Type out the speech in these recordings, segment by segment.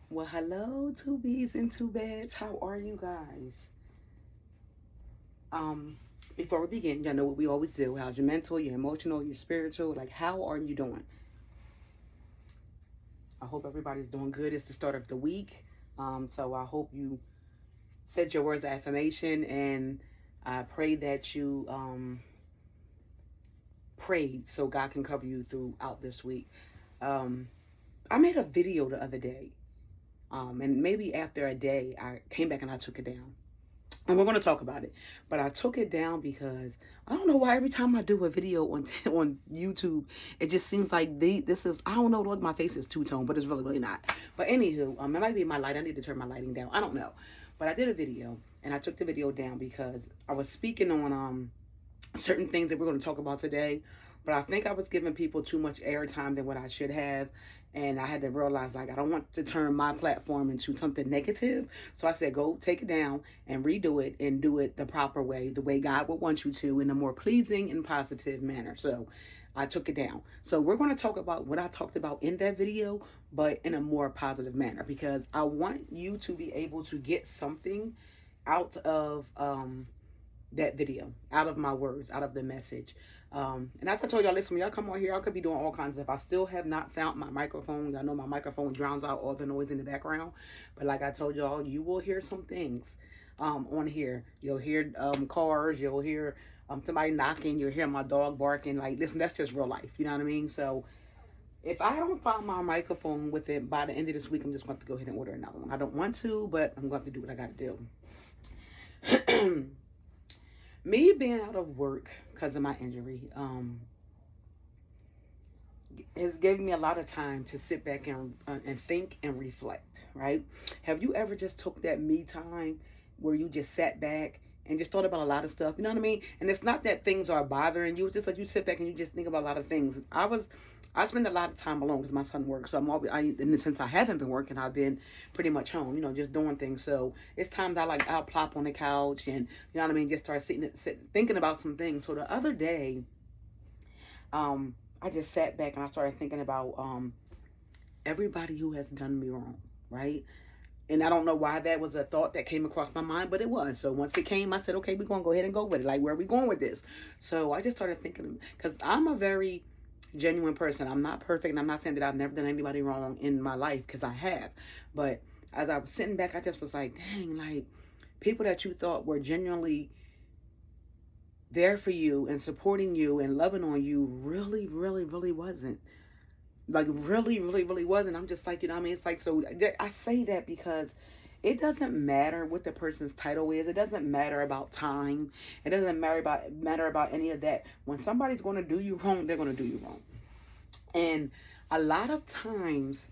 Well, hello, two bees and two beds. How are you guys? Um, Before we begin, y'all know what we always do. How's your mental, your emotional, your spiritual? Like, how are you doing? I hope everybody's doing good. It's the start of the week. So I hope you said your words of affirmation, and I pray that you prayed so God can cover you throughout this week. Um, I made a video the other day, and maybe after a day, I came back and I took it down. And we're going to talk about it. But I took it down because I don't know why every time I do a video on on YouTube, it just seems like this is, I don't know, Lord, my face is two-tone, but it's really not. But anywho, it might be my light. I need to turn my lighting down. I don't know. But I did a video, and I took the video down because I was speaking on certain things that we're going to talk about today. But I think I was giving people too much airtime than what I should have. And I had to realize, like, I don't want to turn my platform into something negative. So I said, go take it down and redo it and do it the proper way, the way God would want you to, in a more pleasing and positive manner. So I took it down. So we're going to talk about what I talked about in that video, but in a more positive manner, because I want you to be able to get something out of that video, out of my words, out of the message. And as I told y'all, listen, when y'all come on here, I could be doing all kinds of stuff. I still have not found my microphone. I know my microphone drowns out all the noise in the background. But like I told y'all, you will hear some things on here. You'll hear cars. You'll hear somebody knocking. You'll hear my dog barking. Like, listen, that's just real life. You know what I mean? So if I don't find my microphone with it by the end of this week, I'm just going to go ahead and order another one. I don't want to, but I'm going to do what I got to do. Me being out of work because of my injury has given me a lot of time to sit back and think and reflect, right? Have you ever just took that me time where you just sat back and just thought about a lot of stuff? You know what I mean? And it's not that things are bothering you. It's just like you sit back and you just think about a lot of things. I spend a lot of time alone because my son works. So since I haven't been working, I've been pretty much home, just doing things. So it's times I'll plop on the couch and, you know what I mean, just start sitting thinking about some things. So the other day, I just sat back and I started thinking about everybody who has done me wrong, right? And I don't know why that was a thought that came across my mind, but it was. So once it came, I said, okay, we're going to go ahead and go with it. Like, where are we going with this? So I just started thinking, because I'm a very genuine person. I'm not perfect, and I'm not saying that I've never done anybody wrong in my life, because I have. But as I was sitting back, I just was like, dang, like, people that you thought were genuinely there for you and supporting you and loving on you really, really, really wasn't. Like, really, really, really wasn't. I'm just like, you know what I mean? It's like, so I say that because it doesn't matter what the person's title is. It doesn't matter about time. It doesn't matter about any of that. When somebody's going to do you wrong, they're going to do you wrong. And a lot of times,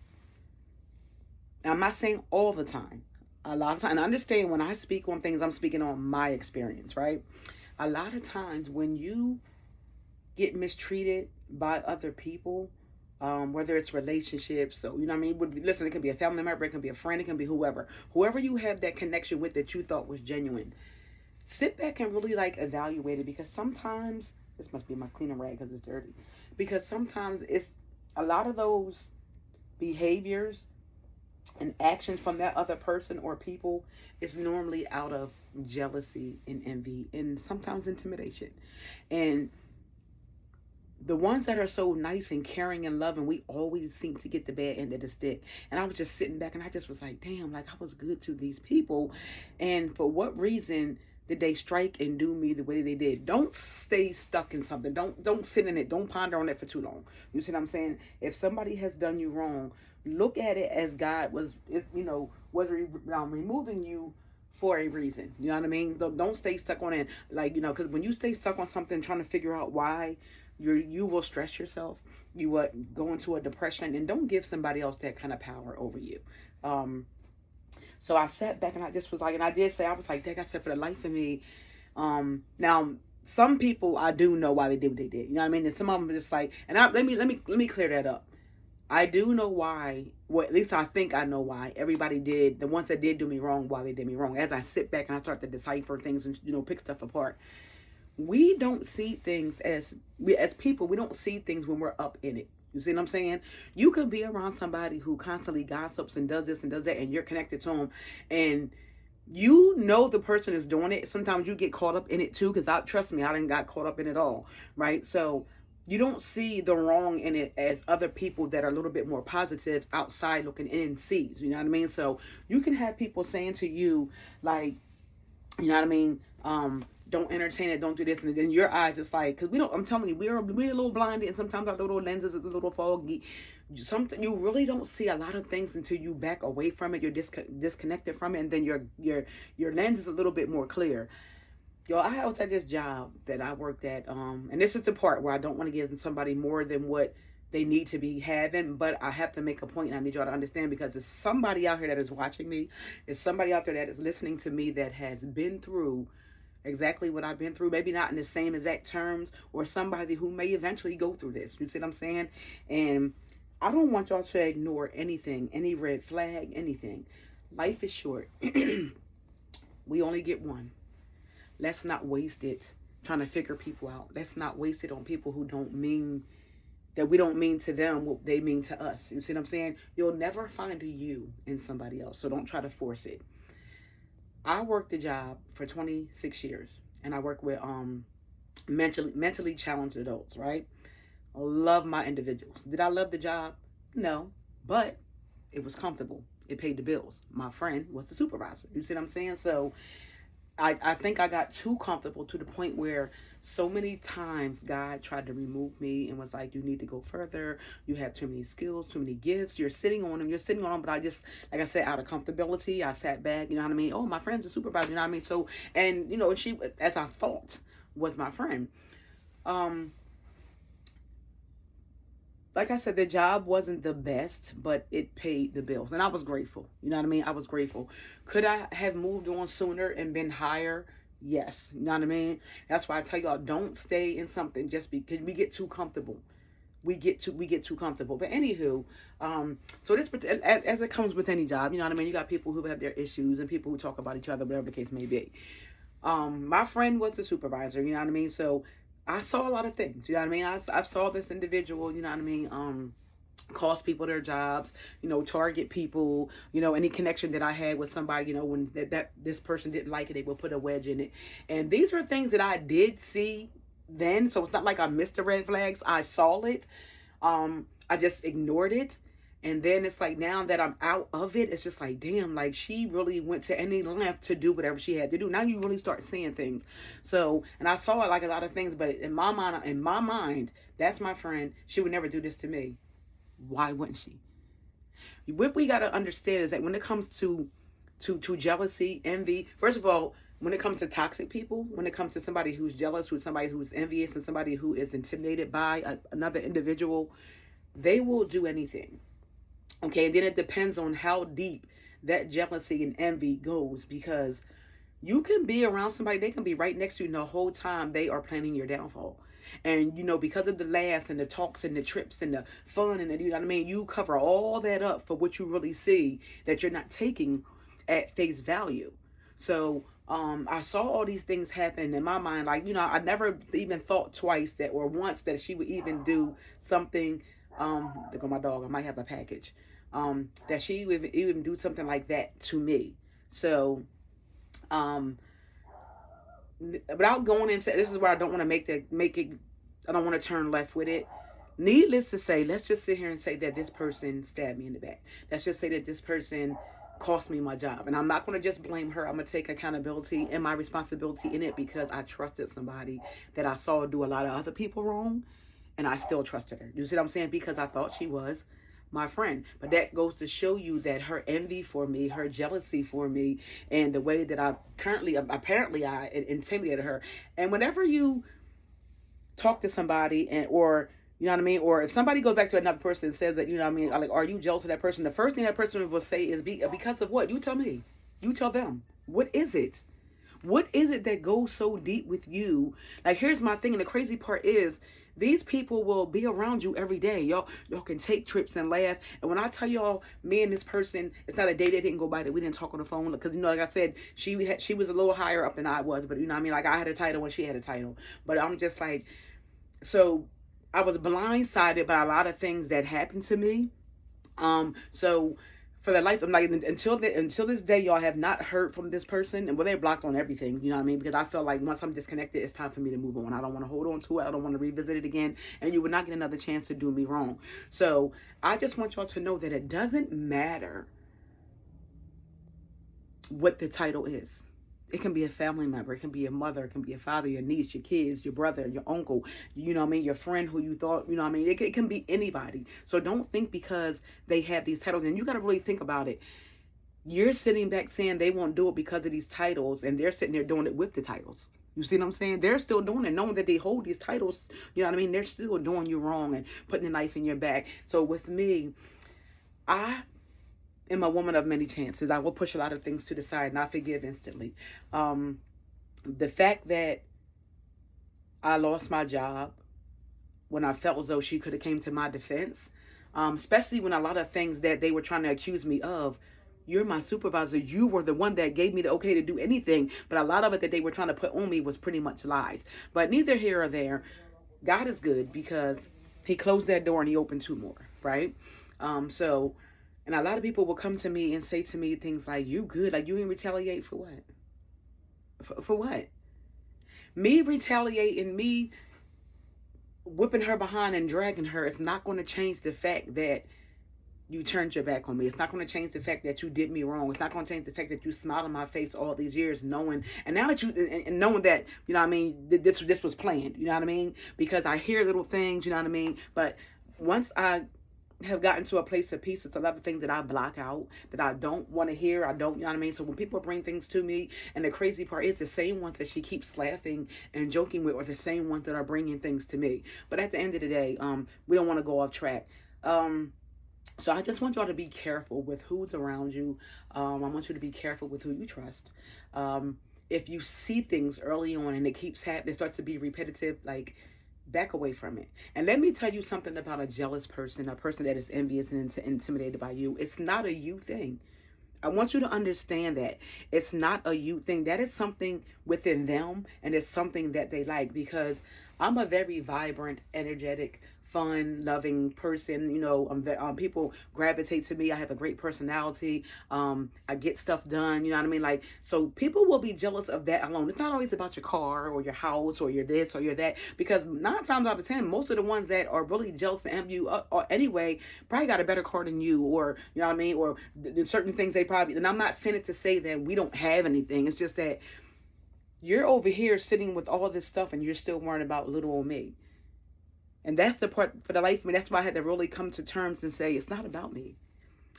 I'm not saying all the time, a lot of times, and I understand when I speak on things, I'm speaking on my experience, right? A lot of times when you get mistreated by other people, whether it's relationships, so you know what I mean. Listen, it can be a family member, it can be a friend, it can be whoever you have that connection with that you thought was genuine. Sit back and really like evaluate it, because sometimes this must be my cleaning rag because it's dirty. Because sometimes it's a lot of those behaviors and actions from that other person or people is normally out of jealousy and envy and sometimes intimidation. And the ones that are so nice and caring and loving, we always seem to get the bad end of the stick. And I was just sitting back and I just was like, damn, like, I was good to these people. And for what reason did they strike and do me the way they did? Don't stay stuck in something. Don't sit in it. Don't ponder on it for too long. You see what I'm saying? If somebody has done you wrong, look at it as God was removing you for a reason. You know what I mean? Don't stay stuck on it. Like, because when you stay stuck on something, trying to figure out why, you will stress yourself. You will go into a depression, and don't give somebody else that kind of power over you. So I sat back and I just was like, and I did say, I was like, dang, I said, for the life of me. Now some people, I do know why they did what they did. You know what I mean? And some of them are just like, and let me clear that up. I do know why. Well, at least I think I know why everybody did. The ones that did do me wrong, why they did me wrong. As I sit back and I start to decipher things and pick stuff apart, we don't see things as people. We don't see things when we're up in it. You see what I'm saying? You could be around somebody who constantly gossips and does this and does that, and you're connected to them, and you know the person is doing it. Sometimes you get caught up in it too, because trust me, I didn't got caught up in it all, right? So you don't see the wrong in it as other people that are a little bit more positive outside looking in sees. You know what I mean? So you can have people saying to you, like, you know what I mean? Don't entertain it, don't do this, and then your eyes, it's like, because we don't. I'm telling you, we're a little blinded, and sometimes our little lenses is a little foggy. Something you really don't see a lot of things until you back away from it. You're disconnected from it, and then your lens is a little bit more clear. Yo, I was at this job that I worked at, and this is the part where I don't want to give somebody more than what they need to be having, but I have to make a point, and I need y'all to understand, because there's somebody out here that is watching me. There's somebody out there that is listening to me that has been through exactly what I've been through, maybe not in the same exact terms, or somebody who may eventually go through this. You see what I'm saying? And I don't want y'all to ignore anything, any red flag, anything. Life is short. We only get one. Let's not waste it trying to figure people out. Let's not waste it on people who don't mean, that we don't mean to them what they mean to us. You see what I'm saying? You'll never find a you in somebody else, so don't try to force it. I worked the job for 26 years, and I work with mentally challenged adults, right? I love my individuals. Did I love the job? No, but it was comfortable. It paid the bills. My friend was the supervisor. You see what I'm saying? So I think I got too comfortable to the point where so many times God tried to remove me and was like, you need to go further. You have too many skills, too many gifts. You're sitting on them. But I just, like I said, out of comfortability, I sat back, you know what I mean? Oh, my friend's a supervisor, you know what I mean? So, and, you know, she, as I thought, was my friend. Like I said, the job wasn't the best, but it paid the bills. And I was grateful. You know what I mean? I was grateful. Could I have moved on sooner and been higher? Yes. You know what I mean? That's why I tell y'all, don't stay in something just because we get too comfortable. We get too comfortable. But anywho, so this, as it comes with any job, you know what I mean? You got people who have their issues and people who talk about each other, whatever the case may be. My friend was the supervisor, you know what I mean? So I saw a lot of things, you know what I mean? I saw this individual, you know what I mean, cost people their jobs, you know, target people, you know, any connection that I had with somebody, you know, when that this person didn't like it, they would put a wedge in it. And these were things that I did see then, so it's not like I missed the red flags. I saw it. I just ignored it. And then it's like, now that I'm out of it, it's just like, damn, like she really went to any length to do whatever she had to do. Now you really start seeing things. So, and I saw like a lot of things, but in my mind, that's my friend. She would never do this to me. Why wouldn't she? What we got to understand is that when it comes to jealousy, envy, first of all, when it comes to toxic people, when it comes to somebody who's jealous, somebody who's envious, and somebody who is intimidated by another individual, they will do anything. Okay, and then it depends on how deep that jealousy and envy goes, because you can be around somebody, they can be right next to you, and the whole time they are planning your downfall. And, you know, because of the laughs and the talks and the trips and the fun and the, you know what I mean, you cover all that up for what you really see that you're not taking at face value. So I saw all these things happening in my mind. Like, you know, I never even thought twice that, or once, that she would even do something. Look at my dog, I might have a package. That she would even do something like that to me. So, without going into, this is where I don't want to make it, I don't want to turn left with it. Needless to say, let's just sit here and say that this person stabbed me in the back. Let's just say that this person cost me my job. And I'm not going to just blame her. I'm going to take accountability and my responsibility in it, because I trusted somebody that I saw do a lot of other people wrong, and I still trusted her. You see what I'm saying? Because I thought she was my friend. But that goes to show you that her envy for me, her jealousy for me, and the way that apparently I intimidated her. And whenever you talk to somebody, and or you know what I mean, or if somebody goes back to another person and says that, you know what I mean, like, are you jealous of that person? The first thing that person will say is, because of what? You tell me. You tell them. What is it? What is it that goes so deep with you? Like, here's my thing, and the crazy part is, these people will be around you every day. Y'all can take trips and laugh. And when I tell y'all, me and this person, it's not a day that didn't go by that we didn't talk on the phone. Because, you know, like I said, she was a little higher up than I was. But, you know what I mean? Like, I had a title and she had a title. But I'm just like, so I was blindsided by a lot of things that happened to me. So for the life, I'm like, until this day, y'all have not heard from this person, and well, they're blocked on everything. You know what I mean? Because I feel like once I'm disconnected, it's time for me to move on. I don't want to hold on to it. I don't want to revisit it again, and you will not get another chance to do me wrong. So I just want y'all to know that it doesn't matter what the title is. It can be a family member. It can be your mother. It can be your father, your niece, your kids, your brother, your uncle, you know what I mean? Your friend who you thought, you know what I mean? It can be anybody. So don't think because they have these titles, and you got to really think about it. You're sitting back saying they won't do it because of these titles, and they're sitting there doing it with the titles. You see what I'm saying? They're still doing it, knowing that they hold these titles. You know what I mean? They're still doing you wrong and putting the knife in your back. So with me, I am a woman of many chances. I will push a lot of things to the side and I forgive instantly. The fact that I lost my job when I felt as though she could have came to my defense, especially when a lot of things that they were trying to accuse me of, you're my supervisor. You were the one that gave me the okay to do anything. But a lot of it that they were trying to put on me was pretty much lies. But neither here or there. God is good because he closed that door and he opened two more, right? And a lot of people will come to me and say to me things like, you good, like you didn't retaliate for what? For what? Me retaliating, me whipping her behind and dragging her is not going to change the fact that you turned your back on me. It's not going to change the fact that you did me wrong. It's not going to change the fact that you smiled in my face all these years knowing, and now that you, and knowing that, you know what I mean, this was planned, you know what I mean? Because I hear little things, you know what I mean? But once I have gotten to a place of peace, it's a lot of things that I block out, that I don't want to hear. I don't, you know what I mean? So when people bring things to me, and the crazy part is the same ones that she keeps laughing and joking with are the same ones that are bringing things to me. But at the end of the day, we don't want to go off track. So I just want y'all to be careful with who's around you. I want you to be careful with who you trust. If you see things early on and it keeps happening, it starts to be repetitive, like, back away from it. And let me tell you something about a jealous person, a person that is envious and intimidated by you. It's not a you thing. I want you to understand that it's not a you thing. That is something within them, and it's something that they like, because I'm a very vibrant, energetic, fun, loving person. You know, people gravitate to me. I have a great personality. I get stuff done. You know what I mean? Like, so people will be jealous of that alone. It's not always about your car or your house or your this or your that, because 9 times out of 10, most of the ones that are really jealous and envy you or anyway probably got a better car than you, or you know what I mean, or certain things they probably. And I'm not saying it to say that we don't have anything. It's just that you're over here sitting with all this stuff and you're still worrying about little old me. And that's the part for the life of me. That's why I had to really come to terms and say, it's not about me.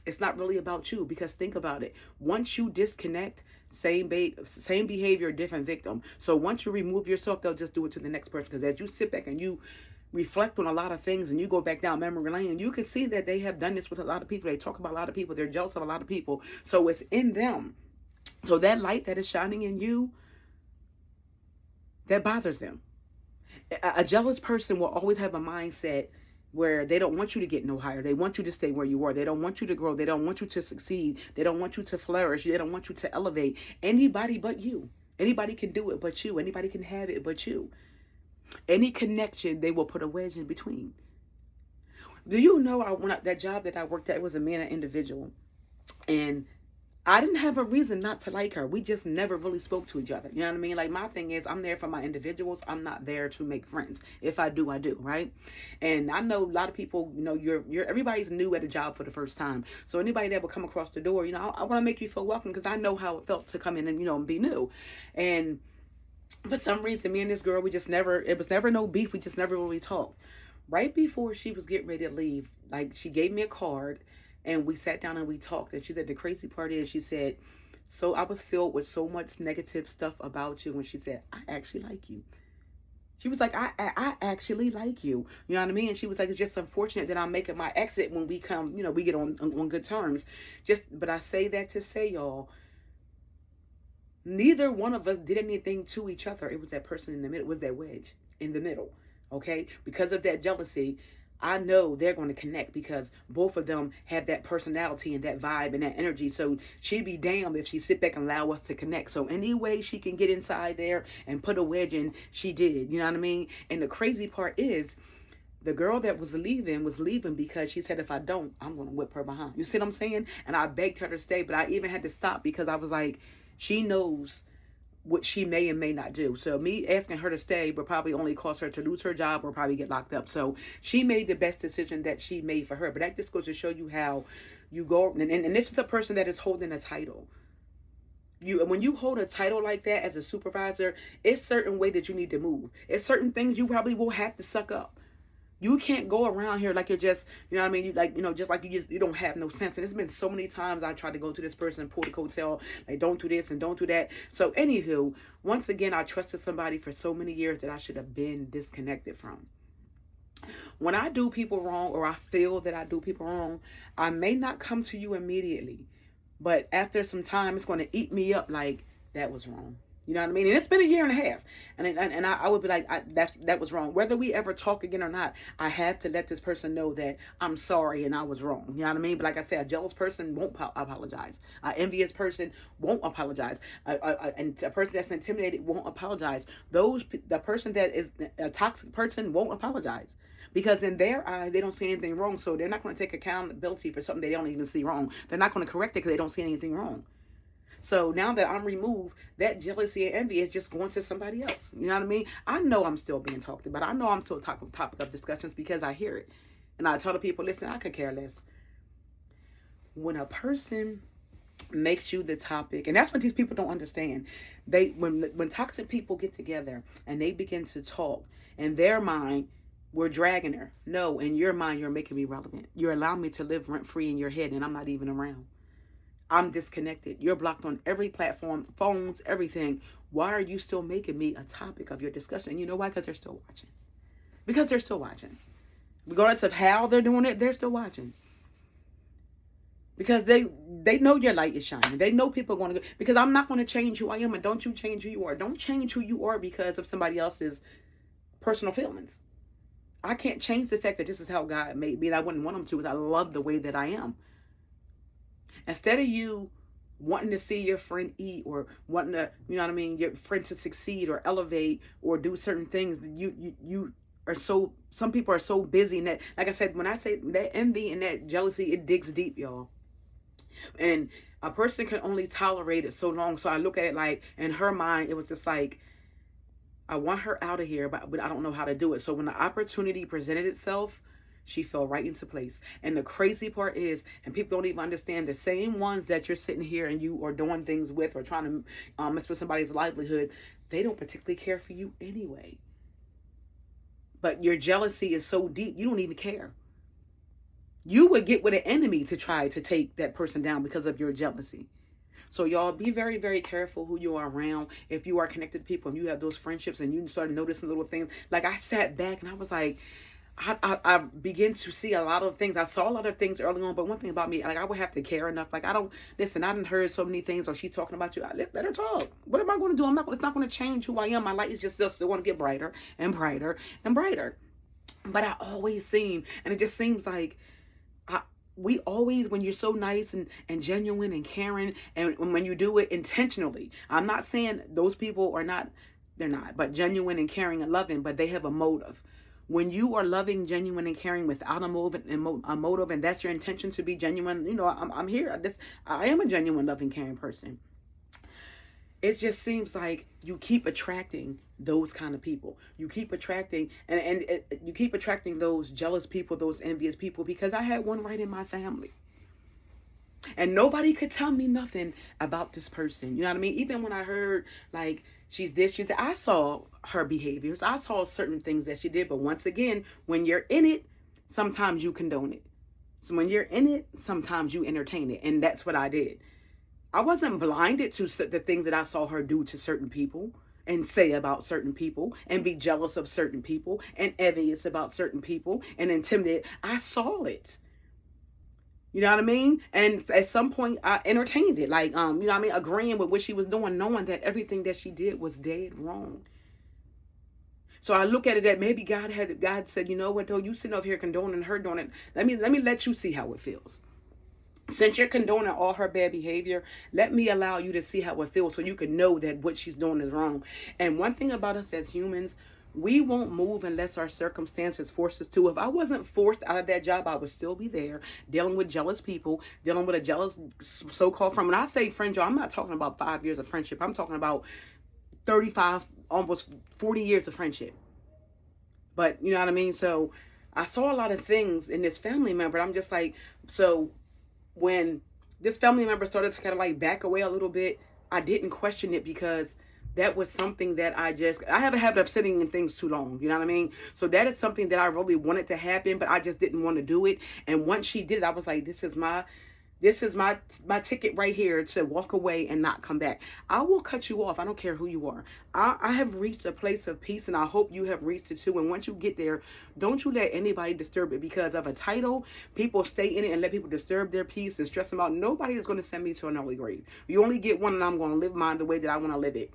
It's not really about you. Because think about it. Once you disconnect, same behavior, different victim. So once you remove yourself, they'll just do it to the next person. Because as you sit back and you reflect on a lot of things and you go back down memory lane, you can see that they have done this with a lot of people. They talk about a lot of people. They're jealous of a lot of people. So it's in them. So that light that is shining in you, that bothers them. A jealous person will always have a mindset where they don't want you to get no higher. They want you to stay where you are. They don't want you to grow. They don't want you to succeed. They don't want you to flourish. They don't want you to elevate. Anybody but you. Anybody can do it but you. Anybody can have it but you. Any connection, they will put a wedge in between. Do you know that job that I worked at, it was a man, an individual. And I didn't have a reason not to like her. We just never really spoke to each other. You know what I mean? Like, my thing is, I'm there for my individuals. I'm not there to make friends. If I do, I do, right? And I know a lot of people, you know, everybody's new at a job for the first time. So anybody that will come across the door, you know, I want to make you feel welcome, because I know how it felt to come in and, you know, and be new. And for some reason, me and this girl, it was never no beef. We just never really talked. Right before she was getting ready to leave, like, she gave me a card. And we sat down and we talked. And she said, the crazy part is, she said, so I was filled with so much negative stuff about you. And she said, I actually like you. She was like, I actually like you. You know what I mean? And she was like, it's just unfortunate that I'm making my exit when we come, you know, we get on good terms. But I say that to say, y'all, neither one of us did anything to each other. It was that person in the middle. It was that wedge in the middle. Okay? Because of that jealousy, I know they're going to connect, because both of them have that personality and that vibe and that energy. So she'd be damned if she sit back and allow us to connect. So any way she can get inside there and put a wedge in, she did. You know what I mean? And the crazy part is, The girl that was leaving because she said, if I don't, I'm going to whip her behind. You see what I'm saying? And I begged her to stay, but I even had to stop because I was like, she knows what she may and may not do. So me asking her to stay would probably only cause her to lose her job or probably get locked up. So she made the best decision that she made for her. But that just goes to show you how you go. And this is a person that is holding a title. When you hold a title like that as a supervisor, it's certain way that you need to move. It's certain things you probably will have to suck up. You can't go around here like you're just, you know what I mean? You like, just like you don't have no sense. And it's been so many times I tried to go to this person and pull the coattail, like don't do this and don't do that. So anywho, once again, I trusted somebody for so many years that I should have been disconnected from. When I do people wrong, or I feel that I do people wrong, I may not come to you immediately, but after some time, it's going to eat me up like that was wrong. You know what I mean? And it's been a year and a half. And I would be like, that was wrong. Whether we ever talk again or not, I have to let this person know that I'm sorry and I was wrong. You know what I mean? But like I said, a jealous person won't apologize. An envious person won't apologize. And a person that's intimidated won't apologize. The person that is a toxic person won't apologize. Because in their eyes, they don't see anything wrong. So they're not going to take accountability for something they don't even see wrong. They're not going to correct it because they don't see anything wrong. So now that I'm removed, that jealousy and envy is just going to somebody else. You know what I mean? I know I'm still being talked about. I know I'm still topic of discussions because I hear it. And I tell the people, listen, I could care less. When a person makes you the topic, and that's what these people don't understand. When toxic people get together and they begin to talk, in their mind, we're dragging her. No, in your mind, you're making me relevant. You're allowing me to live rent-free in your head, and I'm not even around. I'm disconnected. You're blocked on every platform, phones, everything. Why are you still making me a topic of your discussion? And you know why? Because they're still watching. Because they're still watching. Regardless of how they're doing it, they're still watching. Because they know your light is shining. They know people are going to go. Because I'm not going to change who I am, and don't you change who you are. Don't change who you are because of somebody else's personal feelings. I can't change the fact that this is how God made me, and I wouldn't want him to because I love the way that I am. Instead of you wanting to see your friend eat or wanting to, you know what I mean, your friend to succeed or elevate or do certain things, you are so, some people are so busy. And that, like I said, when I say that envy and that jealousy, it digs deep, y'all. And a person can only tolerate it so long. So I look at it like, in her mind, it was just like, I want her out of here, but I don't know how to do it. So when the opportunity presented itself, she fell right into place. And the crazy part is, and people don't even understand, the same ones that you're sitting here and you are doing things with or trying to mess with somebody's livelihood, they don't particularly care for you anyway. But your jealousy is so deep, you don't even care. You would get with an enemy to try to take that person down because of your jealousy. So y'all be very, very careful who you are around. If you are connected to people and you have those friendships and you start noticing little things. Like I sat back and I was like, I begin to see a lot of things. I saw a lot of things early on, but one thing about me, like I would have to care enough. Like I didn't heard so many things, or she's talking about you. Let her talk. What am I going to do? It's not going to change who I am. My light is just still going to get brighter and brighter and brighter. But I always seem, and it just seems like we always, when you're so nice and genuine and caring, and when you do it intentionally, I'm not saying those people are not, they're not, but genuine and caring and loving, but they have a motive. When you are loving, genuine, and caring without a motive, and that's your intention to be genuine, I'm here. I am a genuine, loving, caring person. It just seems like you keep attracting those kind of people. You keep attracting, and you keep attracting those jealous people, those envious people, because I had one right in my family. And nobody could tell me nothing about this person. You know what I mean? Even when I heard, like, she's this, she's that, I saw her behaviors. I saw certain things that she did. But once again, when you're in it, sometimes you condone it. So when you're in it, sometimes you entertain it. And that's what I did. I wasn't blinded to the things that I saw her do to certain people and say about certain people and be jealous of certain people and envious about certain people and intimidated. I saw it. You know what I mean? And at some point I entertained it. Like, you know what I mean? Agreeing with what she was doing, knowing that everything that she did was dead wrong. So I look at it that maybe God said, you know what, though, you sitting over here condoning her doing it. Let me let you see how it feels. Since you're condoning all her bad behavior, let me allow you to see how it feels so you can know that what she's doing is wrong. And one thing about us as humans, We won't move unless our circumstances force us to. If I wasn't forced out of that job, I would still be there dealing with jealous people, dealing with a jealous so-called friend. When I say friend, y'all, I'm not talking about 5 years of friendship. I'm talking about 35, almost 40 years of friendship. But you know what I mean? So I saw a lot of things in this family member. I'm just like, so when this family member started to kind of like back away a little bit, I didn't question it because that was something that I have a habit of sitting in things too long. You know what I mean? So that is something that I really wanted to happen, but I just didn't want to do it. And once she did it, I was like, this is my ticket right here to walk away and not come back. I will cut you off. I don't care who you are. I have reached a place of peace, and I hope you have reached it too. And once you get there, don't you let anybody disturb it because of a title. People stay in it and let people disturb their peace and stress them out. Nobody is going to send me to an early grave. You only get one, and I'm going to live mine the way that I want to live it.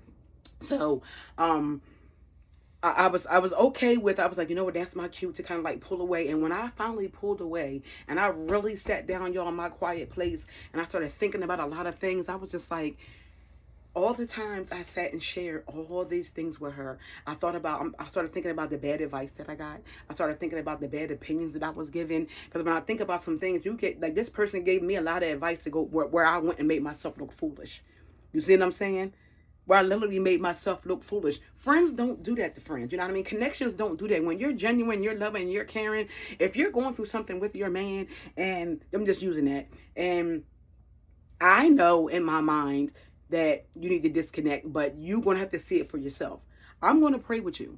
So, I was okay with, I was like, you know what, that's my cue to kind of like pull away. And when I finally pulled away and I really sat down, y'all, in my quiet place, and I started thinking about a lot of things, I was just like, all the times I sat and shared all these things with her, I started thinking about the bad advice that I got. I started thinking about the bad opinions that I was given. Because when I think about some things, you get, like, this person gave me a lot of advice to go where I went and made myself look foolish. You see what I'm saying? Where I literally made myself look foolish. Friends don't do that to friends. You know what I mean? Connections don't do that. When you're genuine, you're loving, you're caring. If you're going through something with your man, and I'm just using that, and I know in my mind that you need to disconnect, but you're going to have to see it for yourself. I'm going to pray with you.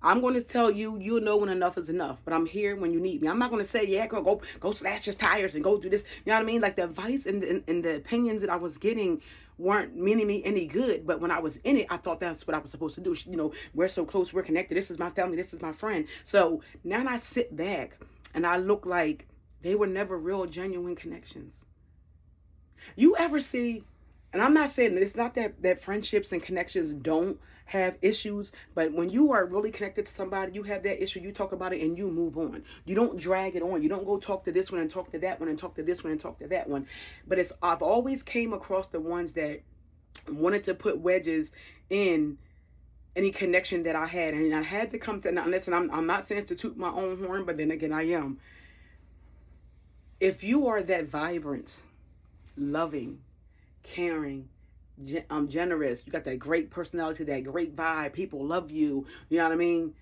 I'm going to tell you, you'll know when enough is enough, but I'm here when you need me. I'm not going to say, yeah, girl, go slash your tires and go do this. You know what I mean? Like, the advice and the opinions that I was getting weren't meaning me any good, but when I was in it, I thought that's what I was supposed to do. You know, we're so close, we're connected. This is my family, this is my friend. So now I sit back and I look like they were never real, genuine connections. You ever see, and I'm not saying it's not that friendships and connections don't have issues, but when you are really connected to somebody, you have that issue, you talk about it and you move on. You don't drag it on. You don't go talk to this one and talk to that one and talk to this one and talk to that one. But I've always came across the ones that wanted to put wedges in any connection that I had. And I had to come to, now listen, I'm not saying to toot my own horn, but then again, I am. If you are that vibrant, loving, caring, generous, you got that great personality, that great vibe, people love you, you know what I mean?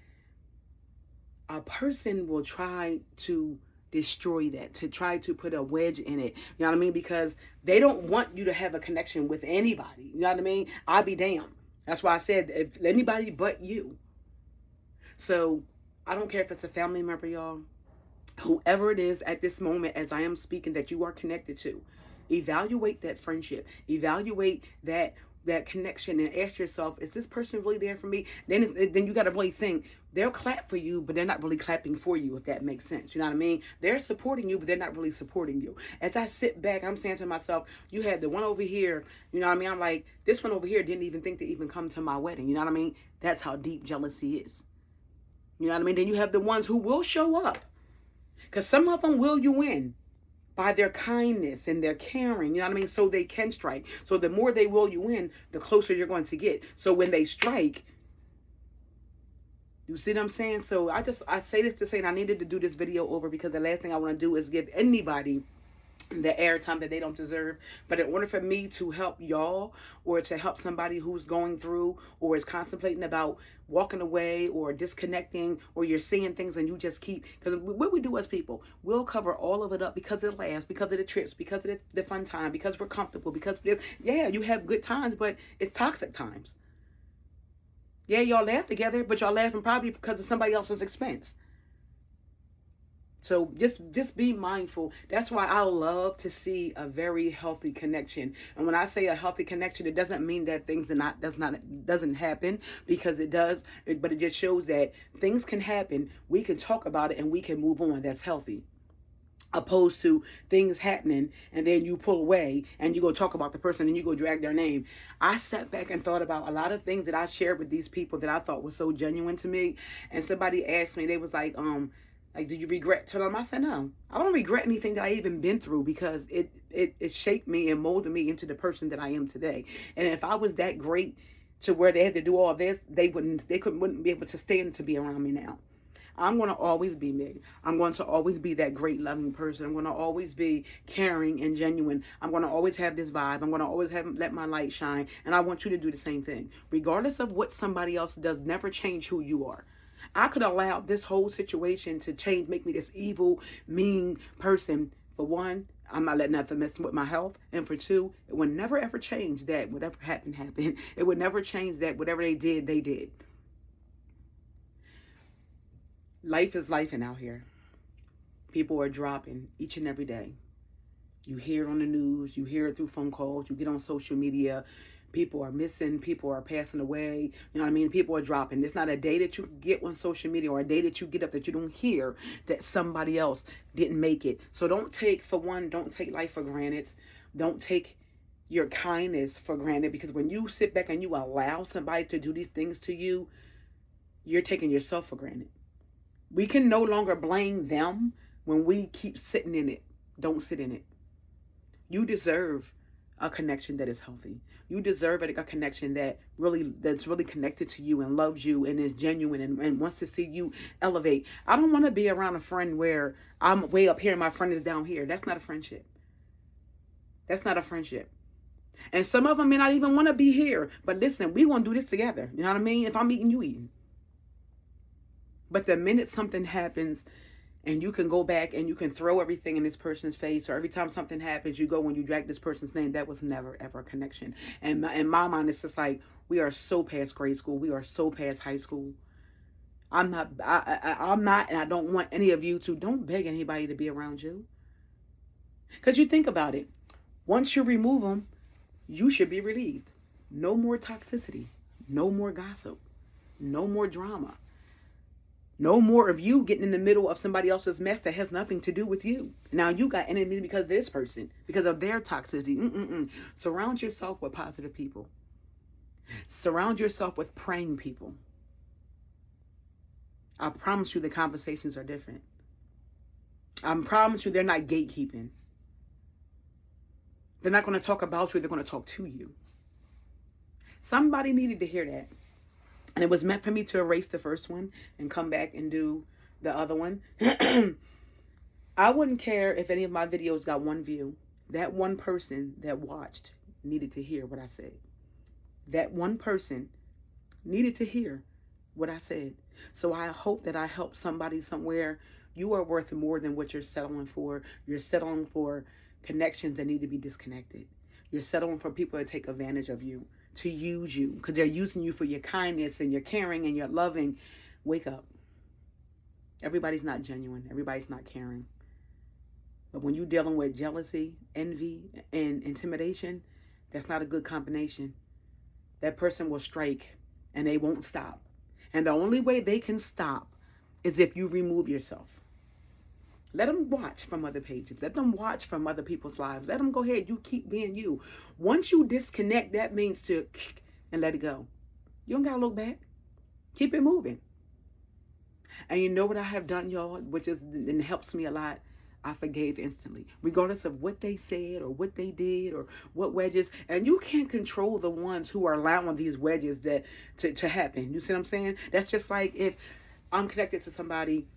A person will try to destroy that, to try to put a wedge in it, you know what I mean? Because they don't want you to have a connection with anybody, you know what I mean? I'll be damned. That's why I said, if anybody but you. So I don't care if it's a family member, y'all, whoever it is at this moment as I am speaking that you are connected to. Evaluate that friendship. Evaluate that connection and ask yourself, is this person really there for me? Then you got to really think, they'll clap for you, but they're not really clapping for you, if that makes sense. You know what I mean? They're supporting you, but they're not really supporting you. As I sit back, I'm saying to myself, you had the one over here, you know what I mean? I'm like, this one over here didn't even think to even come to my wedding. You know what I mean? That's how deep jealousy is. You know what I mean? Then you have the ones who will show up. Because some of them will you in by their kindness and their caring, you know what I mean? So they can strike. So the more they will you in, the closer you're going to get. So when they strike, you see what I'm saying? So I say this to say, and I needed to do this video over because the last thing I want to do is give anybody the airtime that they don't deserve. But in order for me to help y'all, or to help somebody who's going through or is contemplating about walking away or disconnecting, or you're seeing things and you just keep, because what we do as people, we'll cover all of it up because it lasts, because of the trips, because of the fun time, because we're comfortable, because yeah, you have good times, but it's toxic times. Yeah, y'all laugh together, but y'all laughing probably because of somebody else's expense. So just be mindful. That's why I love to see a very healthy connection. And when I say a healthy connection, it doesn't mean that things doesn't happen, because it does. But it just shows that things can happen. We can talk about it and we can move on. That's healthy. Opposed to things happening and then you pull away and you go talk about the person and you go drag their name. I sat back and thought about a lot of things that I shared with these people that I thought was so genuine to me. And somebody asked me, they was like, do you regret telling them? I said, no, I don't regret anything that I even been through, because it shaped me and molded me into the person that I am today. And if I was that great to where they had to do all this, wouldn't be able to stand to be around me now. I'm going to always be me. I'm going to always be that great loving person. I'm going to always be caring and genuine. I'm going to always have this vibe. I'm going to always let my light shine. And I want you to do the same thing. Regardless of what somebody else does, never change who you are. I could allow this whole situation to change, make me this evil, mean person. For one, I'm not letting nothing mess with my health. And for two, it would never ever change that whatever happened, happened. It would never change that whatever they did, they did. Life is life out here. People are dropping each and every day. You hear it on the news, you hear it through phone calls, you get on social media. People are missing, people are passing away. You know what I mean? People are dropping. It's not a day that you get on social media or a day that you get up that you don't hear that somebody else didn't make it. So don't take life for granted. Don't take your kindness for granted, because when you sit back and you allow somebody to do these things to you, you're taking yourself for granted. We can no longer blame them when we keep sitting in it. Don't sit in it. You deserve a connection that is healthy. You deserve a connection that's really connected to you and loves you and is genuine and wants to see you elevate. I don't want to be around a friend where I'm way up here and my friend is down here. That's not a friendship. That's not a friendship. And some of them may not even want to be here. But listen, we want to do this together. You know what I mean? If I'm eating, you eating. But the minute something happens and you can go back and you can throw everything in this person's face, or every time something happens, you go and you drag this person's name, that was never, ever a connection. And in my mind, it's just like, we are so past grade school. We are so past high school. I'm not, and I don't want any of you to, don't beg anybody to be around you. Because you think about it. Once you remove them, you should be relieved. No more toxicity. No more gossip. No more drama. No more of you getting in the middle of somebody else's mess that has nothing to do with you. Now you got enemies because of this person, because of their toxicity. Surround yourself with positive people. Surround yourself with praying people. I promise you the conversations are different. I promise you they're not gatekeeping. They're not going to talk about you. They're going to talk to you. Somebody needed to hear that. And it was meant for me to erase the first one and come back and do the other one. I wouldn't care if any of my videos got one view. That one person that watched needed to hear what I said. That one person needed to hear what I said. So I hope that I helped somebody somewhere. You are worth more than what you're settling for. You're settling for connections that need to be disconnected. You're settling for people to take advantage of you, to use you, because they're using you for your kindness and your caring and your loving. Wake up. Everybody's not genuine. Everybody's not caring. But when you're dealing with jealousy, envy, and intimidation, that's not a good combination. That person will strike and they won't stop. And the only way they can stop is if you remove yourself. Let them watch from other pages. Let them watch from other people's lives. Let them go ahead. You keep being you. Once you disconnect, that means to and let it go. You don't got to look back. Keep it moving. And you know what I have done, y'all, which is and helps me a lot? I forgave instantly, regardless of what they said or what they did or what wedges. And you can't control the ones who are allowing these wedges to happen. You see what I'm saying? That's just like if I'm connected to somebody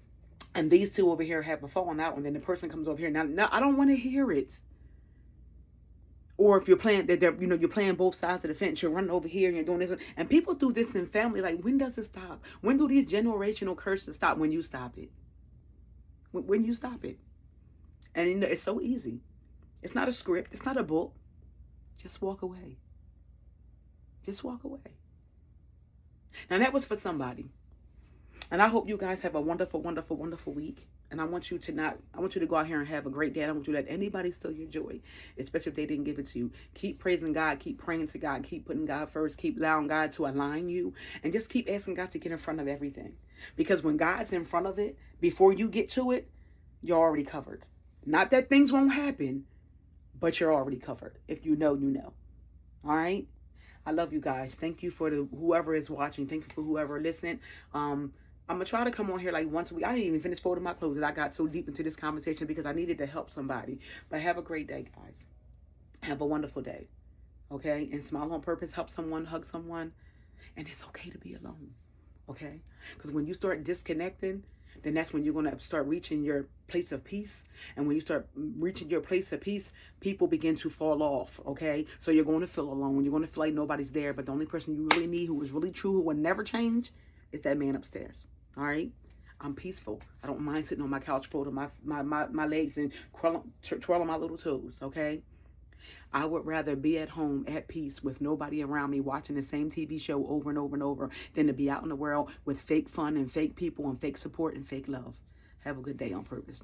and these two over here have a falling out, and then the person comes over here. Now I don't want to hear it. Or if you're playing that, you're playing both sides of the fence. You're running over here and you're doing this, and people do this in family. Like, when does it stop? When do these generational curses stop? When you stop it. When you stop it. And it's so easy. It's not a script. It's not a book. Just walk away. Just walk away. Now that was for somebody. And I hope you guys have a wonderful, wonderful, wonderful week. And I want you to go out here and have a great day. I don't want you to let anybody steal your joy, especially if they didn't give it to you. Keep praising God. Keep praying to God. Keep putting God first. Keep allowing God to align you. And just keep asking God to get in front of everything. Because when God's in front of it, before you get to it, you're already covered. Not that things won't happen, but you're already covered. If you know, you know. All right? I love you guys. Thank you for whoever is watching. Thank you for whoever listened. I'm going to try to come on here like once a week. I didn't even finish folding my clothes because I got so deep into this conversation because I needed to help somebody. But have a great day, guys. Have a wonderful day. Okay? And smile on purpose. Help someone. Hug someone. And it's okay to be alone, okay? Because when you start disconnecting, then that's when you're going to start reaching your place of peace. And when you start reaching your place of peace, people begin to fall off, okay? So you're going to feel alone. You're going to feel like nobody's there. But the only person you really need, who is really true, who will never change, is that man upstairs, all right? I'm peaceful. I don't mind sitting on my couch, folding my legs and twirling my little toes, okay? I would rather be at home at peace with nobody around me watching the same TV show over and over and over than to be out in the world with fake fun and fake people and fake support and fake love. Have a good day on purpose.